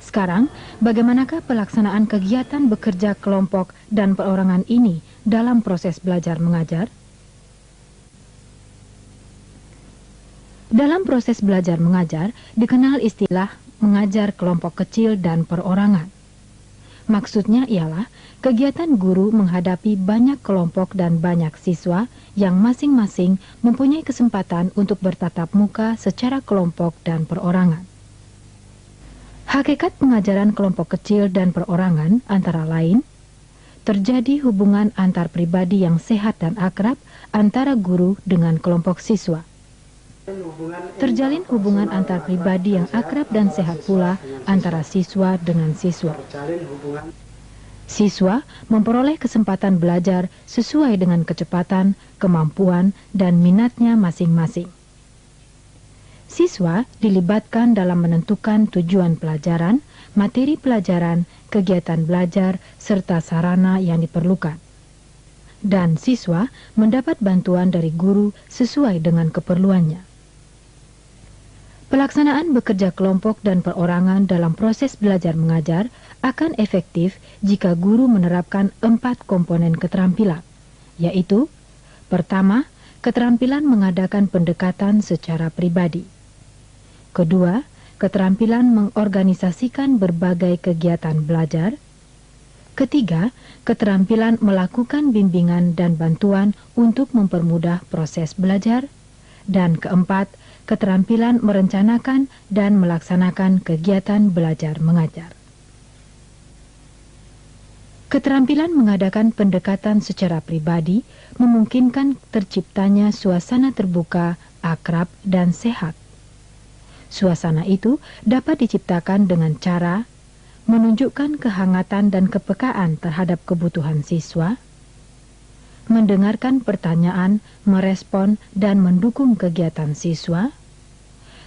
Sekarang, bagaimanakah pelaksanaan kegiatan bekerja kelompok dan perorangan ini dalam proses belajar mengajar? Dalam proses belajar mengajar, dikenal istilah mengajar kelompok kecil dan perorangan. Maksudnya ialah kegiatan guru menghadapi banyak kelompok dan banyak siswa yang masing-masing mempunyai kesempatan untuk bertatap muka secara kelompok dan perorangan. Hakikat pengajaran kelompok kecil dan perorangan antara lain, terjadi hubungan antar pribadi yang sehat dan akrab antara guru dengan kelompok siswa. Terjalin hubungan antar pribadi yang akrab dan sehat pula antara siswa dengan siswa. Siswa memperoleh kesempatan belajar sesuai dengan kecepatan, kemampuan, dan minatnya masing-masing. Siswa dilibatkan dalam menentukan tujuan pelajaran, materi pelajaran, kegiatan belajar, serta sarana yang diperlukan. Dan siswa mendapat bantuan dari guru sesuai dengan keperluannya. Pelaksanaan bekerja kelompok dan perorangan dalam proses belajar mengajar akan efektif jika guru menerapkan 4 komponen keterampilan, yaitu: pertama, keterampilan mengadakan pendekatan secara pribadi. Kedua, keterampilan mengorganisasikan berbagai kegiatan belajar. Ketiga, keterampilan melakukan bimbingan dan bantuan untuk mempermudah proses belajar. Dan keempat, keterampilan merencanakan dan melaksanakan kegiatan belajar mengajar. Keterampilan mengadakan pendekatan secara pribadi memungkinkan terciptanya suasana terbuka, akrab, dan sehat. Suasana itu dapat diciptakan dengan cara menunjukkan kehangatan dan kepekaan terhadap kebutuhan siswa, mendengarkan pertanyaan, merespon, dan mendukung kegiatan siswa,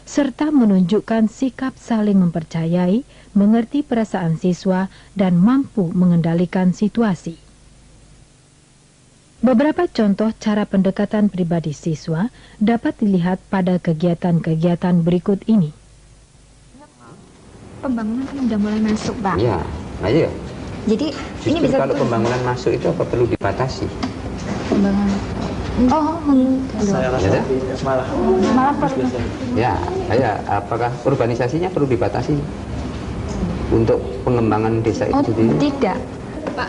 serta menunjukkan sikap saling mempercayai, mengerti perasaan siswa, dan mampu mengendalikan situasi. Beberapa contoh cara pendekatan pribadi siswa dapat dilihat pada kegiatan-kegiatan berikut ini. Pembangunan kan udah mulai masuk, Pak. Iya, ayo. Jadi Justru ini bisa kalau pembangunan masuk itu apa perlu dibatasi? pembangunan. Oh, Ya, malah perlu. ya, apakah urbanisasinya perlu dibatasi untuk pengembangan desa itu sendiri? Tidak. Pak,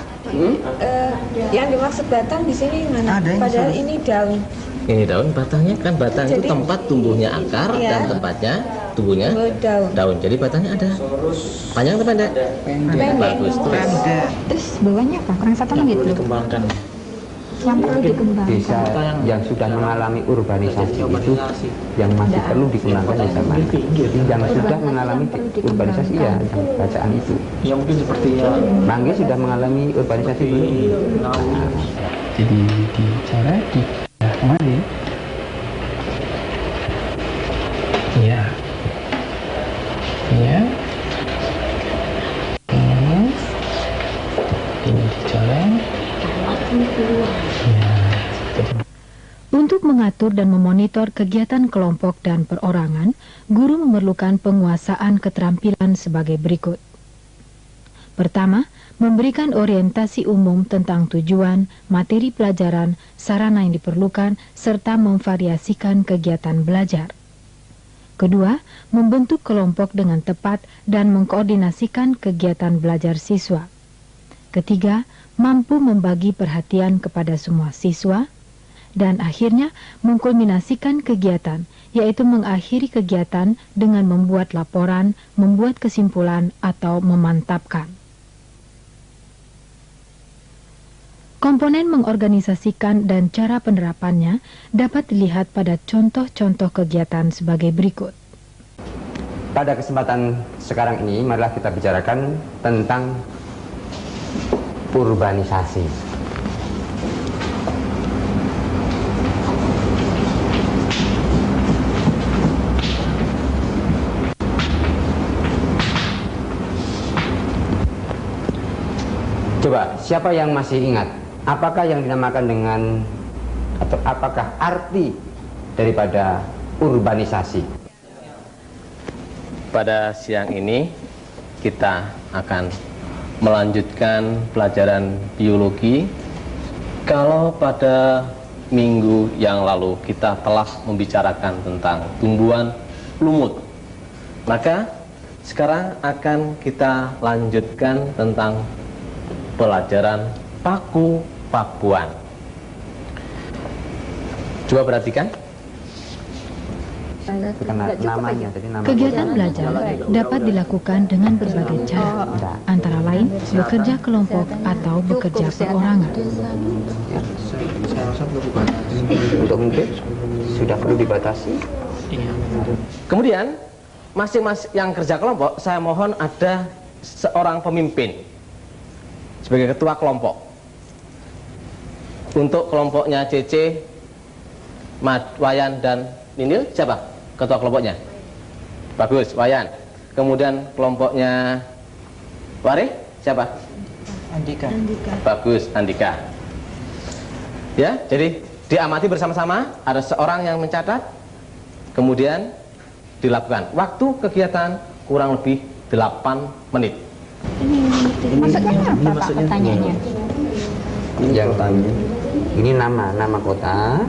yang dimaksud batang di sini mana? Padahal ini daun. Ini daun, batangnya kan batang itu Jadi, tempat tumbuhnya akar iya. dan tempatnya tumbuhnya Daun. Jadi batangnya ada panjang atau pendek? Pendek. Bagus. Terus bawahnya apa? Kurang satu menit dulu. Dikembangkan. Yang perlu dikembangkan. Desa yang sudah mengalami urbanisasi itu yang masih perlu dikembangkan desa mana? Yang sudah mengalami urbanisasi ya, yang bacaan itu. Ya mungkin sepertinya Mangga sudah mengalami urbanisasi belum? Jadi bicara di kembali. Ya. Ya. Ini dicoleng. Ya. Untuk mengatur dan memonitor kegiatan kelompok dan perorangan, guru memerlukan penguasaan keterampilan sebagai berikut. Pertama, memberikan orientasi umum tentang tujuan, materi pelajaran, sarana yang diperlukan, serta memvariasikan kegiatan belajar. Kedua, membentuk kelompok dengan tepat dan mengkoordinasikan kegiatan belajar siswa. Ketiga, mampu membagi perhatian kepada semua siswa. Dan akhirnya, mengkulminasikan kegiatan, yaitu mengakhiri kegiatan dengan membuat laporan, membuat kesimpulan, atau memantapkan. Komponen mengorganisasikan dan cara penerapannya dapat dilihat pada contoh-contoh kegiatan sebagai berikut. Pada kesempatan sekarang ini, marilah kita bicarakan tentang urbanisasi. Coba, siapa yang masih ingat? Apakah yang dinamakan dengan, atau apakah arti daripada urbanisasi? Pada siang ini kita akan melanjutkan pelajaran biologi. Kalau pada minggu yang lalu kita telah membicarakan tentang tumbuhan lumut, maka sekarang akan kita lanjutkan tentang pelajaran paku-pakuan. Coba perhatikan. Namanya, jadi nama Kegiatan belajar dapat dilakukan dengan berbagai cara, antara lain bekerja kelompok atau bekerja perorangan. untuk mungkin sudah perlu dibatasi. Kemudian masing-masing yang kerja kelompok, saya mohon ada seorang pemimpin sebagai ketua kelompok. Untuk kelompoknya CC, Wayan dan Nindil, siapa ketua kelompoknya? Bagus, Wayan. Kemudian kelompoknya Wari, siapa? Andika. Bagus, Andika. Ya, jadi diamati bersama-sama, ada seorang yang mencatat, kemudian dilakukan. Waktu kegiatan kurang lebih 8 menit. Maksudnya apa Pak pertanyaannya? Yang tanya ini nama kota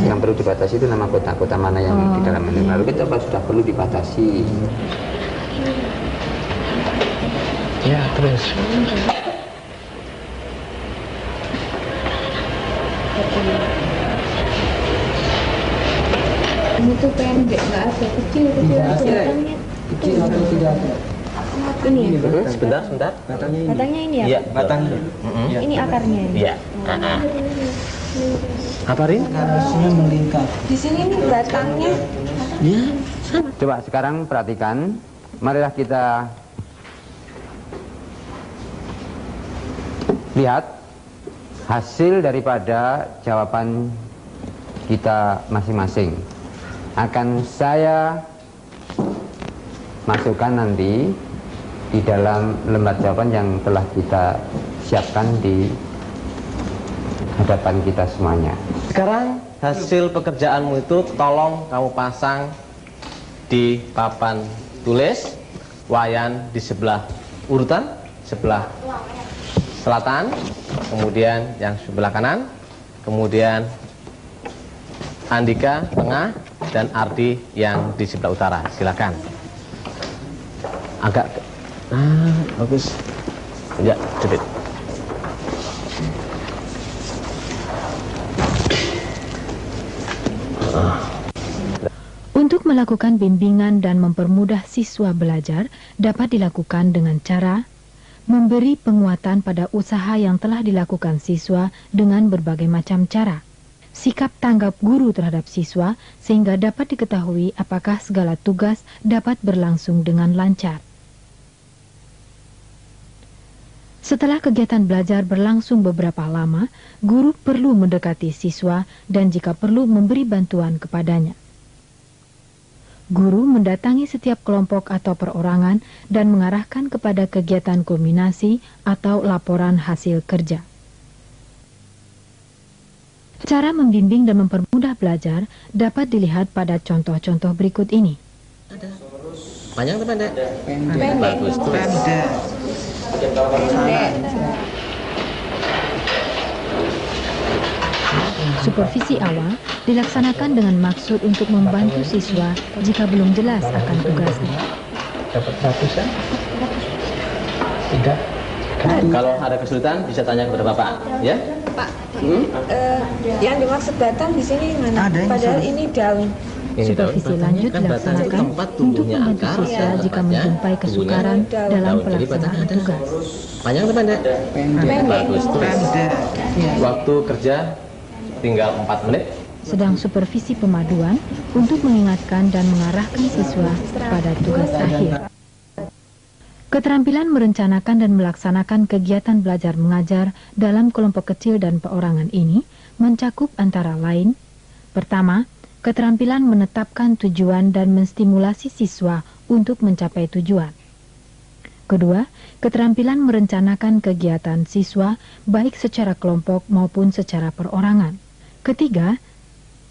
yang perlu dibatasi itu nama kota mana yang di dalam ini. Lalu kita sudah perlu dibatasi. Ya, terus. Ini tuh pendek, nggak ada kecil batangnya. Ini ya? Sebentar. Batangnya ini ya? Iya, Batangnya. Ini akarnya. Iya. Apa, Rin? Harusnya melingkar. Di sini nih batangnya. Coba sekarang perhatikan, marilah kita lihat hasil daripada jawaban kita masing-masing. Akan saya masukkan nanti di dalam lembar jawaban yang telah kita siapkan di hadapan kita semuanya. Sekarang hasil pekerjaanmu itu tolong kamu pasang di papan tulis. Wayan di sebelah urutan, sebelah selatan, kemudian yang sebelah kanan, kemudian Andika tengah, dan Ardi yang di sebelah utara. Silakan. Agak bagus. Ya, cepet. Untuk melakukan bimbingan dan mempermudah siswa belajar dapat dilakukan dengan cara memberi penguatan pada usaha yang telah dilakukan siswa dengan berbagai macam cara. Sikap tanggap guru terhadap siswa sehingga dapat diketahui apakah segala tugas dapat berlangsung dengan lancar. Setelah kegiatan belajar berlangsung beberapa lama, guru perlu mendekati siswa dan jika perlu memberi bantuan kepadanya. Guru mendatangi setiap kelompok atau perorangan dan mengarahkan kepada kegiatan kulminasi atau laporan hasil kerja. Cara membimbing dan mempermudah belajar dapat dilihat pada contoh-contoh berikut ini. Panjang atau pendek? Pendek. Bagus. Pendek. Supervisi awal dilaksanakan dengan maksud untuk membantu siswa jika belum jelas akan tugasnya. Dapat 100-an? Tidak. Kalau ada kesulitan bisa tanya kepada Bapak, ya? Pak, yang dimaksud batang di sini mana? Ada yang Padahal sudah. ini daun. Ini daun, Supervisi batangnya lanjut kan batang itu dilaksanakan tempat untuk tumbuhnya membantu akar, siswa ya, jika tempatnya menjumpai tumbuhnya kesukaran daun. dalam Jadi batangnya pelaksanaan ada. tugas. Panjang atau pendek? Pendek. Bagus. Pendek. Waktu kerja tinggal 4 menit. Sedang supervisi pemaduan untuk mengingatkan dan mengarahkan siswa pada tugas akhir. Keterampilan merencanakan dan melaksanakan kegiatan belajar mengajar dalam kelompok kecil dan perorangan ini mencakup antara lain: pertama, keterampilan menetapkan tujuan dan menstimulasi siswa untuk mencapai tujuan. Kedua, keterampilan merencanakan kegiatan siswa baik secara kelompok maupun secara perorangan. Ketiga,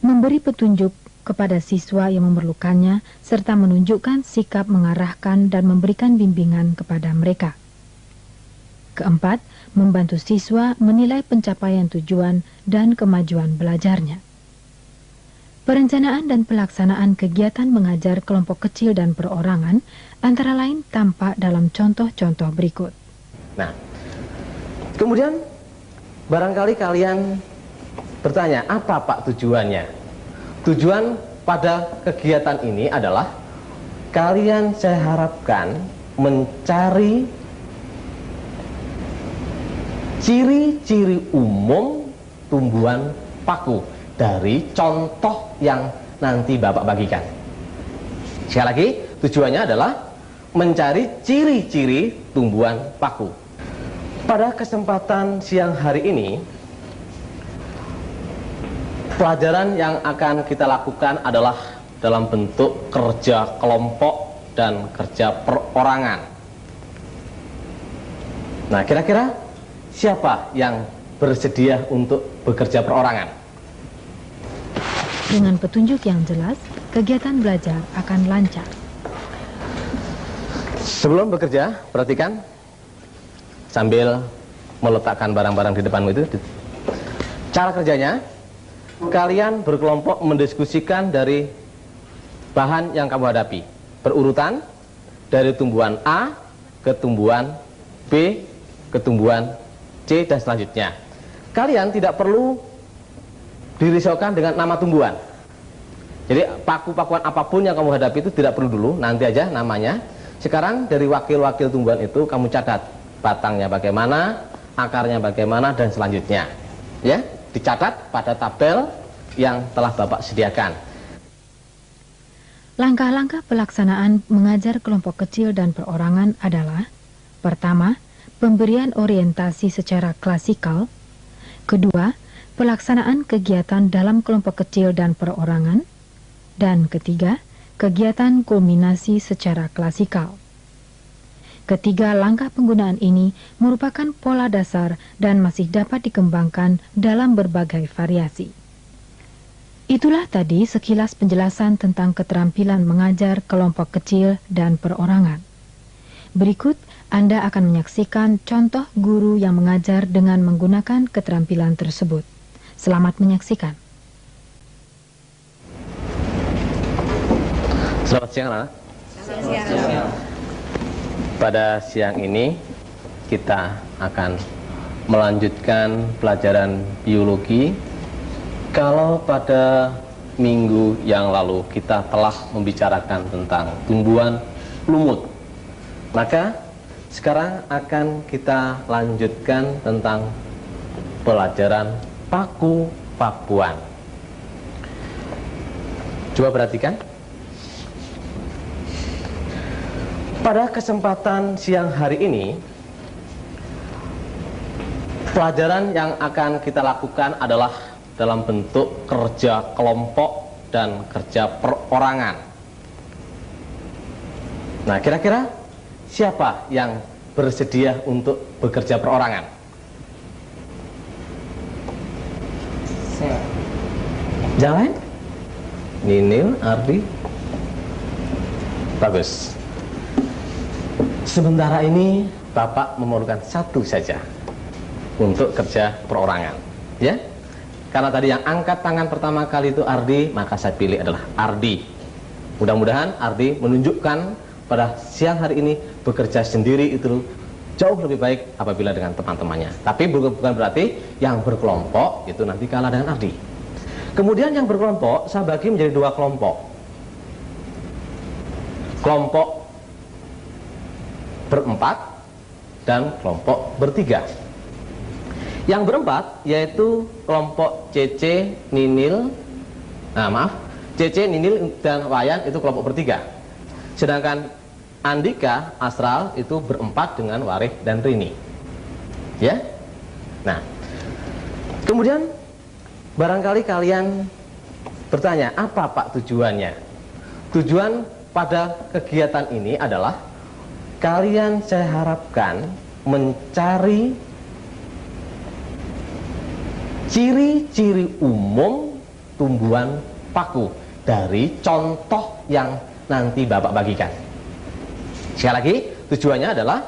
memberi petunjuk kepada siswa yang memerlukannya serta menunjukkan sikap mengarahkan dan memberikan bimbingan kepada mereka. Keempat, membantu siswa menilai pencapaian tujuan dan kemajuan belajarnya. Perencanaan dan pelaksanaan kegiatan mengajar kelompok kecil dan perorangan antara lain tampak dalam contoh-contoh berikut. Nah, kemudian barangkali kalian bertanya, apa Pak tujuannya? Tujuan pada kegiatan ini adalah kalian saya harapkan mencari ciri-ciri umum tumbuhan paku dari contoh yang nanti Bapak bagikan. Sekali lagi, tujuannya adalah mencari ciri-ciri tumbuhan paku. Pada kesempatan siang hari ini, pelajaran yang akan kita lakukan adalah dalam bentuk kerja kelompok dan kerja perorangan. Nah, kira-kira siapa yang bersedia untuk bekerja perorangan? Dengan petunjuk yang jelas, kegiatan belajar akan lancar. Sebelum bekerja, perhatikan sambil meletakkan barang-barang di depanmu itu. Cara kerjanya, kalian berkelompok mendiskusikan dari bahan yang kamu hadapi, berurutan dari tumbuhan A ke tumbuhan B ke tumbuhan C dan selanjutnya. Kalian tidak perlu dirisaukan dengan nama tumbuhan. Jadi paku-pakuan apapun yang kamu hadapi itu tidak perlu dulu, nanti aja namanya. Sekarang dari wakil-wakil tumbuhan itu kamu catat batangnya bagaimana, akarnya bagaimana dan selanjutnya. Ya, dicatat pada tabel yang telah Bapak sediakan. Langkah-langkah pelaksanaan mengajar kelompok kecil dan perorangan adalah: pertama, pemberian orientasi secara klasikal; kedua, pelaksanaan kegiatan dalam kelompok kecil dan perorangan; dan ketiga, kegiatan kulminasi secara klasikal. Ketiga langkah penggunaan ini merupakan pola dasar dan masih dapat dikembangkan dalam berbagai variasi. Itulah tadi sekilas penjelasan tentang keterampilan mengajar kelompok kecil dan perorangan. Berikut Anda akan menyaksikan contoh guru yang mengajar dengan menggunakan keterampilan tersebut. Selamat menyaksikan. Selamat siang, anak. Pada siang ini kita akan melanjutkan pelajaran biologi. Kalau pada minggu yang lalu kita telah membicarakan tentang tumbuhan lumut, maka sekarang akan kita lanjutkan tentang pelajaran paku-pakuan. Coba perhatikan. Pada kesempatan siang hari ini, pelajaran yang akan kita lakukan adalah dalam bentuk kerja kelompok dan kerja perorangan. Nah, kira-kira siapa yang bersedia untuk bekerja perorangan? Saya. Jalan? Ninil, Ardi? Bagus. Sementara ini Bapak memerlukan satu saja untuk kerja perorangan, ya? Karena tadi yang angkat tangan pertama kali itu Ardi, maka saya pilih adalah Ardi. Mudah-mudahan Ardi menunjukkan pada siang hari ini bekerja sendiri itu jauh lebih baik apabila dengan teman-temannya. Tapi bukan berarti yang berkelompok itu nanti kalah dengan Ardi. Kemudian yang berkelompok saya bagi menjadi dua kelompok. Kelompok berempat dan kelompok bertiga. Yang berempat yaitu kelompok CC, Ninil, CC, Ninil dan Wayan itu kelompok bertiga. Sedangkan Andika, Astral itu berempat dengan Warih dan Rini. Ya. Nah, kemudian barangkali kalian bertanya, apa Pak tujuannya? Tujuan pada kegiatan ini adalah kalian saya harapkan mencari ciri-ciri umum tumbuhan paku dari contoh yang nanti Bapak bagikan. Sekali lagi, tujuannya adalah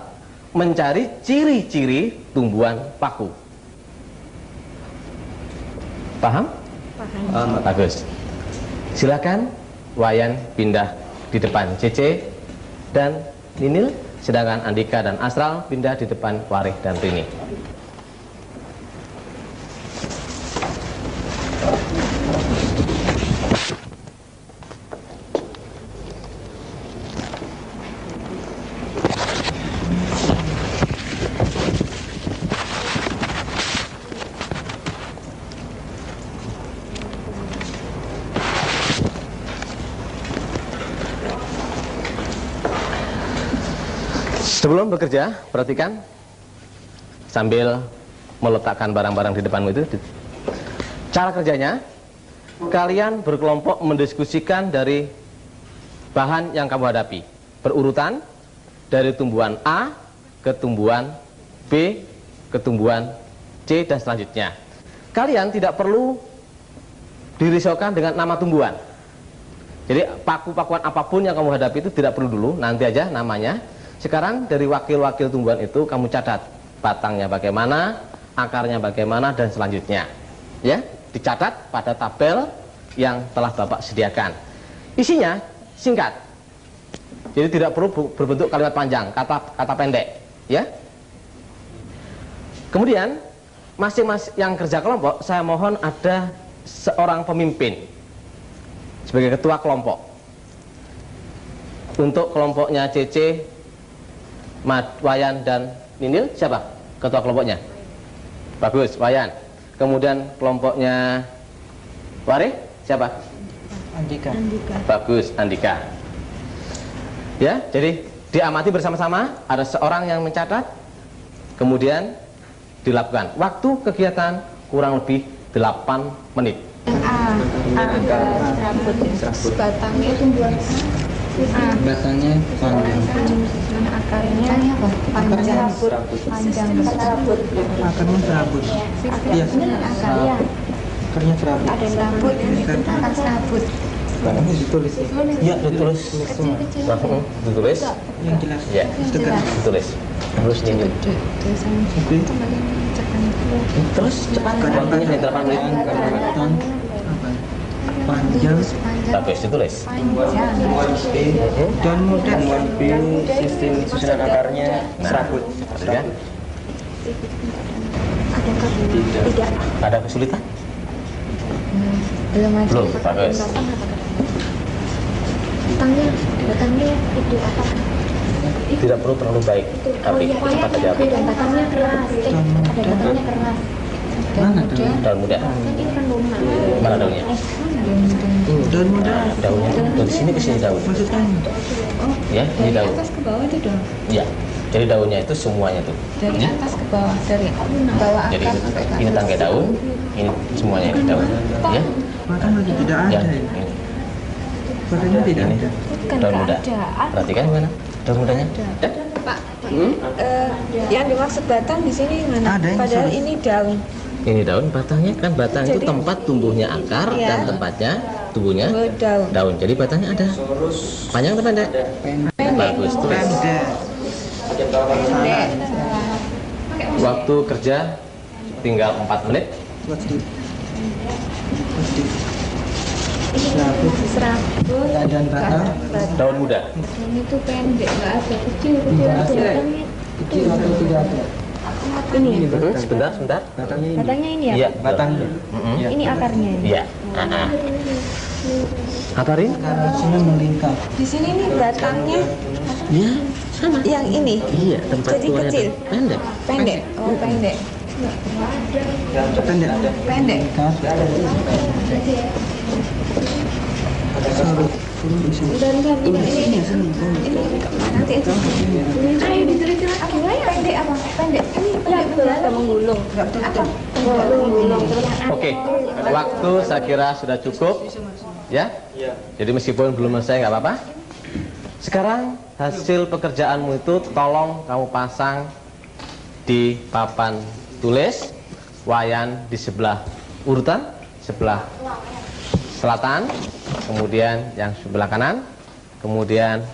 mencari ciri-ciri tumbuhan paku. Paham? Paham. Bagus. Silakan Wayan pindah di depan Cece dan Ninil, sedangkan Andika dan Astral pindah di depan Warih dan Rini. Sebelum bekerja, perhatikan sambil meletakkan barang-barang di depanmu itu. Cara kerjanya, kalian berkelompok mendiskusikan dari bahan yang kamu hadapi, berurutan dari tumbuhan A ke tumbuhan B ke tumbuhan C dan selanjutnya. Kalian tidak perlu dirisaukan dengan nama tumbuhan. Jadi paku-pakuan apapun yang kamu hadapi itu tidak perlu dulu, nanti aja namanya. Sekarang dari wakil-wakil tumbuhan itu kamu catat batangnya bagaimana, akarnya bagaimana, dan selanjutnya. Ya, dicatat pada tabel yang telah Bapak sediakan. Isinya singkat. Jadi tidak perlu berbentuk kalimat panjang, kata pendek, ya. Kemudian masing-masing yang kerja kelompok, saya mohon ada seorang pemimpin sebagai ketua kelompok. Untuk kelompoknya CC, Wayan dan Ninil, siapa ketua kelompoknya? Bagus, Wayan. Kemudian kelompoknya Warih, siapa? Andika. Bagus, Andika. Ya, jadi diamati bersama-sama. Ada seorang yang mencatat, kemudian dilakukan. Waktu kegiatan kurang lebih 8 menit. Serabut. Batangnya tumbuhan Batangnya panjang. akarnya apa? Panjang. Serabut. Akarnya serabut. Iya. Akarnya. Akarnya serabut. Ada serabut. Akar serabut. Batangnya ditulis. Iya, ditulis. Kecil-kecil. Ditulis. Yang jelas. Ya, ditulis. Terus Ninil. Terus cepat. Waktunya hanya 8 menit. Batang panjang. Bagus, ditulis. Dan mudah. Sistem susunan akarnya serabut. Ya. Adakah? Tidak. Ada kesulitan? Belum ada. Belum, bagus. Batangnya itu apa? Tidak perlu terlalu baik. Api, cepat saja api. Batangnya keras. Ada batangnya keras. Mana daun? Daun muda. Ini kan rumah. Mana daunnya? Daun muda. Daunnya dari sini ke sini daun. Maksudnya Ya, ini daun. Atas ke bawah itu dong. Ya. Jadi daunnya itu semuanya tuh. Dari atas ke bawah, dari bawah Jadi akar sampai ke ini atas. tangkai daun, ini semuanya ini daun. Ya. bahkan lagi tidak Ya, ada. ini. Batangnya tidak Ini ada. Kan daun nggak muda. ada. Perhatikan mana? Daun mudanya. Ya. Pak, yang dimaksud batang di sini mana? Ada yang Padahal ditulis. ini daun. Ini daun, batangnya kan batang itu Jadi- tempat tumbuhnya akar Iya. dan tempatnya tumbuhnya Oh, daun. daun. Jadi batangnya ada. Panjang atau pendek? Pendek. Bagus, tulis. Pendek. Pendek. Waktu kerja tinggal 4 menit. Plastik. Serabut. Serabut. Dan batang. Daun muda. Ini tuh pendek, nggak ada kecil itu Nggak ada. batangnya. Kecil atau tidak ada. Ini ya? Sebentar. Batangnya ini. Batangnya ini ya? Iya, Batangnya. Mm-mm. Ya. Ini akarnya ini. Iya. Akarin? Akarnya melingkar. Di sini nih batangnya Ya, sama. yang ini. Iya, tempat Jadi tuanya kecil. pendek. Pendek. Oh, pendek. Pendek. Pendek. Melingkar. Sarut. Bentar, ini nanti aja. Ayo ditulis lagi. Pendek apa? Pendek. Ini pendek betul. Menggulung. Apa? Menggulung. Oke, waktu saya kira sudah cukup. Ya? Jadi meskipun belum selesai nggak apa-apa. Sekarang hasil pekerjaanmu itu tolong kamu pasang di papan tulis. Wayan di sebelah urutan, sebelah selatan, kemudian yang sebelah kanan, kemudian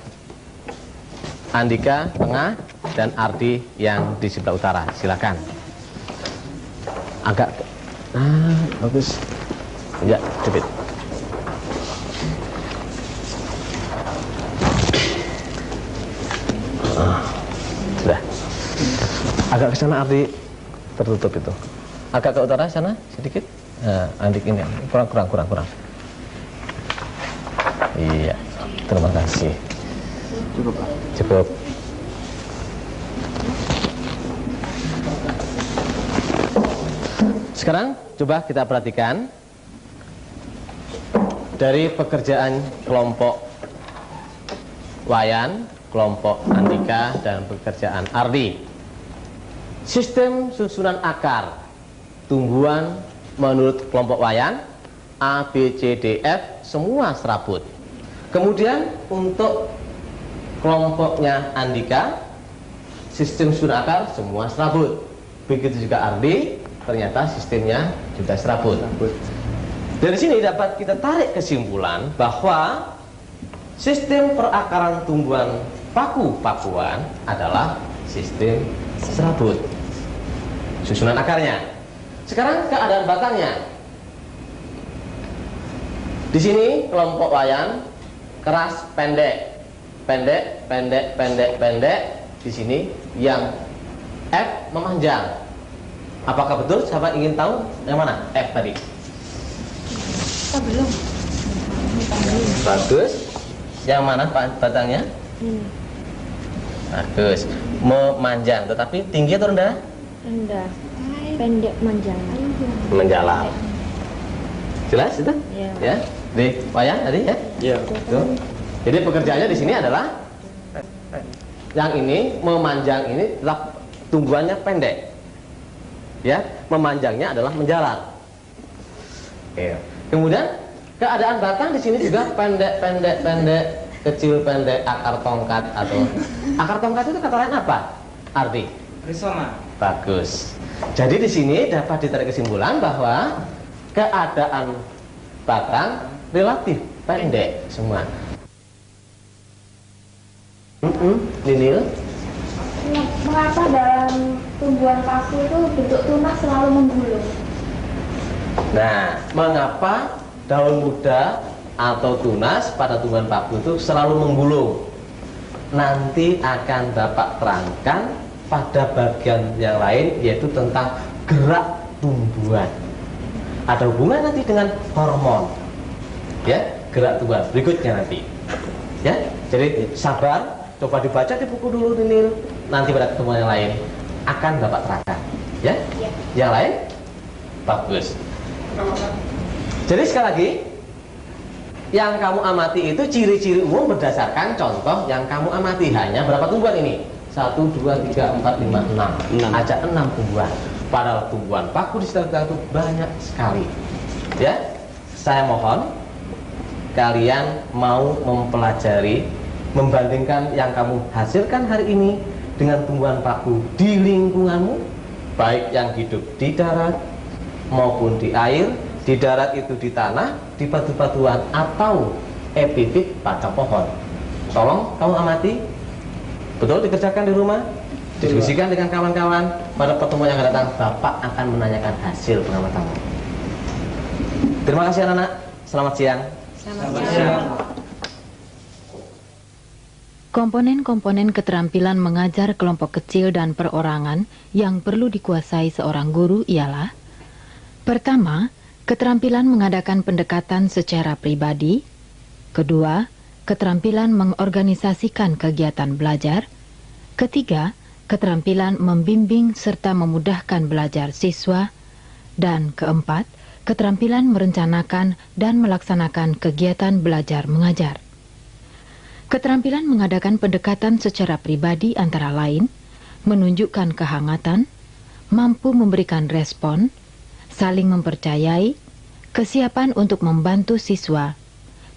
Andika tengah, dan Ardi yang di sebelah utara. Silakan. Agak bagus. Ya, cepet. Sudah. Agak ke sana Ardi, tertutup itu. Agak ke utara sana sedikit. Nah, Andik ini kurang. Iya. Terima kasih. Cukup, Pak. Cukup. Sekarang coba kita perhatikan dari pekerjaan kelompok Wayan, kelompok Andika, dan pekerjaan Ardi. Sistem susunan akar tumbuhan menurut kelompok Wayan A, B, C, D, F semua serabut. Kemudian untuk kelompoknya Andika, sistem susunan akar semua serabut. Begitu juga Ardi, ternyata sistemnya juga serabut. Dari sini dapat kita tarik kesimpulan bahwa sistem perakaran tumbuhan paku-pakuan adalah sistem serabut. Susunan akarnya. Sekarang keadaan batangnya. Di sini kelompok Wayan keras pendek. Pendek. Di sini yang F memanjang. Apakah betul? Siapa ingin tahu yang mana? F tadi. Kita belum. Bagus. Yang mana batangnya? Bagus. Memanjang, tetapi tinggi atau rendah? Rendah. Pendek manjang. Menjalar. Jelas itu? Iya. Ya. Di Wayan tadi ya? Iya. Tuh. Jadi pekerjaannya di sini adalah yang ini memanjang ini tetap tumbuhannya pendek. Ya, memanjangnya adalah menjalar. Oke. Kemudian keadaan batang di sini juga pendek, kecil pendek, akar tongkat atau akar tongkat itu kata lain apa? Ardi? Rizoma. Bagus. Jadi di sini dapat ditarik kesimpulan bahwa keadaan batang relatif pendek semua. Linil? Mengapa dalam tumbuhan paku itu bentuk tunas selalu menggulung? Nah, mengapa daun muda atau tunas pada tumbuhan paku itu selalu menggulung? Nanti akan Bapak terangkan pada bagian yang lain, yaitu tentang gerak tumbuhan. Ada hubungan nanti dengan hormon, ya, gerak tumbuhan berikutnya nanti, ya. Jadi sabar, coba dibaca di buku dulu Ninil. Nanti pada pertemuan yang lain akan Bapak terangkan, ya. Yang lain bagus. Jadi sekali lagi, yang kamu amati itu ciri-ciri umum berdasarkan contoh yang kamu amati. Hanya berapa tumbuhan ini? 1, 2, 3, 4, 5, 6. Ada 6 tumbuhan. Padahal tumbuhan paku di sekitar itu banyak sekali. Ya, saya mohon kalian mau mempelajari, membandingkan yang kamu hasilkan hari ini dengan tumbuhan paku di lingkunganmu, baik yang hidup di darat maupun di air. Di darat itu di tanah, di batu-batuan, atau epifit pada pohon. Tolong kamu amati, betul dikerjakan di rumah, diskusikan dengan kawan-kawan. Pada pertemuan yang akan datang, Bapak akan menanyakan hasil pengamatanmu. Terima kasih anak-anak, selamat siang. Selamat siang. Komponen-komponen keterampilan mengajar kelompok kecil dan perorangan yang perlu dikuasai seorang guru ialah: pertama, keterampilan mengadakan pendekatan secara pribadi. Kedua, keterampilan mengorganisasikan kegiatan belajar. Ketiga, keterampilan membimbing serta memudahkan belajar siswa. Dan keempat, keterampilan merencanakan dan melaksanakan kegiatan belajar mengajar. Keterampilan mengadakan pendekatan secara pribadi antara lain menunjukkan kehangatan, mampu memberikan respon, saling mempercayai, kesiapan untuk membantu siswa,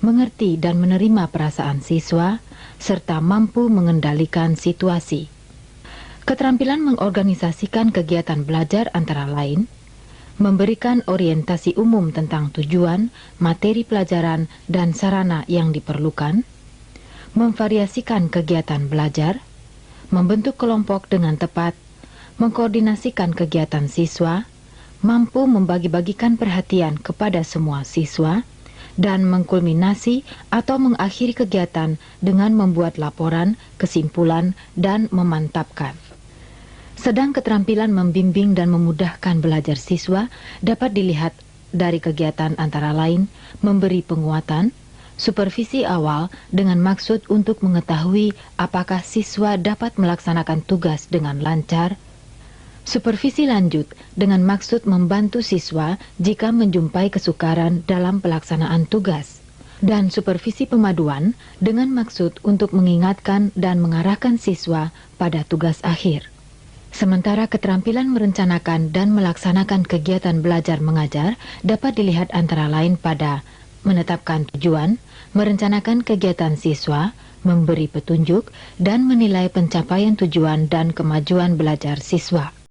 mengerti dan menerima perasaan siswa, serta mampu mengendalikan situasi. Keterampilan mengorganisasikan kegiatan belajar antara lain memberikan orientasi umum tentang tujuan, materi pelajaran, dan sarana yang diperlukan, memvariasikan kegiatan belajar, membentuk kelompok dengan tepat, mengkoordinasikan kegiatan siswa, mampu membagi-bagikan perhatian kepada semua siswa, dan mengkulminasi atau mengakhiri kegiatan dengan membuat laporan, kesimpulan, dan memantapkan. Sedang keterampilan membimbing dan memudahkan belajar siswa dapat dilihat dari kegiatan antara lain memberi penguatan, supervisi awal dengan maksud untuk mengetahui apakah siswa dapat melaksanakan tugas dengan lancar, supervisi lanjut dengan maksud membantu siswa jika menjumpai kesukaran dalam pelaksanaan tugas, dan supervisi pemaduan dengan maksud untuk mengingatkan dan mengarahkan siswa pada tugas akhir. Sementara keterampilan merencanakan dan melaksanakan kegiatan belajar mengajar dapat dilihat antara lain pada menetapkan tujuan, merencanakan kegiatan siswa, memberi petunjuk, dan menilai pencapaian tujuan dan kemajuan belajar siswa.